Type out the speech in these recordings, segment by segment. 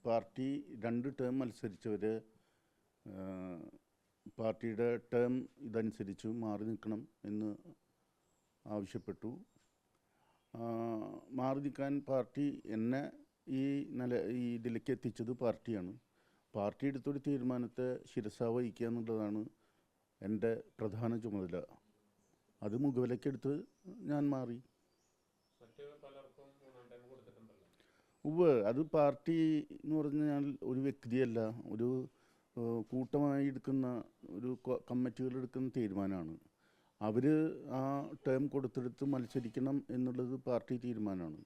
Party 2 term മത്സരിച്ചവർ പാർട്ടിയുടെ term ഇതനുസരിച്ച് മാറി നിൽക്കണം എന്ന് ആവശ്യപ്പെട്ടു. മാറി നിൽക്കാൻ പാർട്ടി എന്നെ ഈ ഇതിലേക്ക് എത്തിച്ചത് പാർട്ടിയാണ്. പാർട്ടി എടുത്തൊരു തീരുമാനത്തെ ശിരസാ വഹിക്കുക എന്നുള്ളതാണ് എൻ്റെ പ്രധാന ചുമതല. അത് മുഖവിലക്കെടുത്ത് ഞാൻ മാറി. അത് പാർട്ടി എന്ന് പറഞ്ഞാൽ ഒരു വ്യക്തിയല്ല, ഒരു കൂട്ടമായി എടുക്കുന്ന ഒരു കമ്മിറ്റികൾ എടുക്കുന്ന തീരുമാനമാണ്. അവർ ആ ടേം കൊടുത്തെടുത്ത് മത്സരിക്കണം എന്നുള്ളത് പാർട്ടി തീരുമാനമാണ്.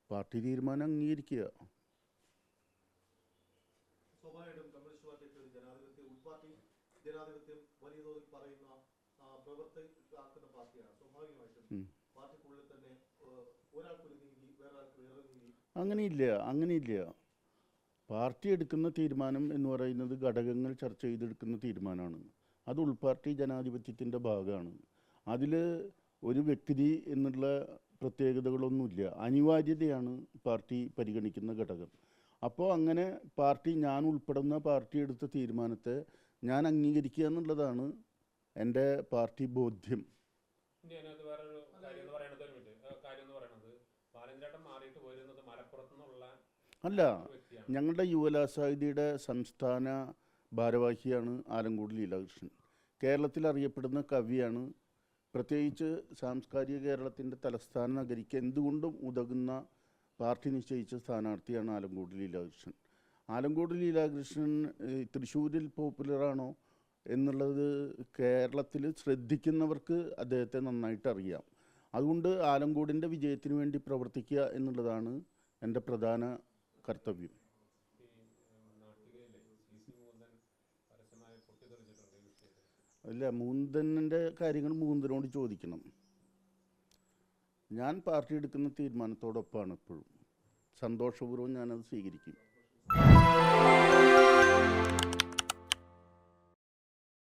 പാർട്ടി തീരുമാനം അംഗീകരിക്കുക. അങ്ങനെയില്ല. പാർട്ടി എടുക്കുന്ന തീരുമാനം എന്ന് പറയുന്നത് ഘടകങ്ങൾ ചർച്ച ചെയ്തെടുക്കുന്ന തീരുമാനമാണ്. അത് ഉൾപാർട്ടി ജനാധിപത്യത്തിൻ്റെ ഭാഗമാണ്. അതിൽ ഒരു വ്യക്തി എന്നുള്ള പ്രത്യേകതകളൊന്നുമില്ല. അനിവാര്യതയാണ് പാർട്ടി പരിഗണിക്കുന്ന ഘടകം. അപ്പോൾ അങ്ങനെ ഞാൻ ഉൾപ്പെടുന്ന പാർട്ടി എടുത്ത തീരുമാനത്തെ ഞാൻ അംഗീകരിക്കുക എന്നുള്ളതാണ് എൻ്റെ പാർട്ടി ബോധ്യം. അല്ല, ഞങ്ങളുടെ യുവകലാസാഹിതിയുടെ സംസ്ഥാന ഭാരവാഹിയാണ് ആലങ്കോട് ലീലാകൃഷ്ണൻ. കേരളത്തിൽ അറിയപ്പെടുന്ന കവിയാണ്. പ്രത്യേകിച്ച് സാംസ്കാരിക കേരളത്തിൻ്റെ തലസ്ഥാന നഗരിക്ക് എന്തുകൊണ്ടും ഉതകുന്ന പാർട്ടി നിശ്ചയിച്ച സ്ഥാനാർത്ഥിയാണ് ആലങ്കോട് ലീലാകൃഷ്ണൻ. ആലങ്കോട് ലീലാകൃഷ്ണൻ തൃശ്ശൂരിൽ പോപ്പുലറാണോ എന്നുള്ളത് കേരളത്തിൽ ശ്രദ്ധിക്കുന്നവർക്ക് അദ്ദേഹത്തെ നന്നായിട്ട് അറിയാം. അതുകൊണ്ട് ആലങ്കോടിൻ്റെ വിജയത്തിന് വേണ്ടി പ്രവർത്തിക്കുക എന്നുള്ളതാണ് എൻ്റെ പ്രധാന കർത്തവ്യം. അല്ല, മുകുന്ദൻ്റെ കാര്യങ്ങൾ മുകുന്ദനോട് ചോദിക്കണം. ഞാൻ പാർട്ടി എടുക്കുന്ന തീരുമാനത്തോടൊപ്പമാണ് എപ്പോഴും. സന്തോഷപൂർവ്വം ഞാനത് സ്വീകരിക്കും.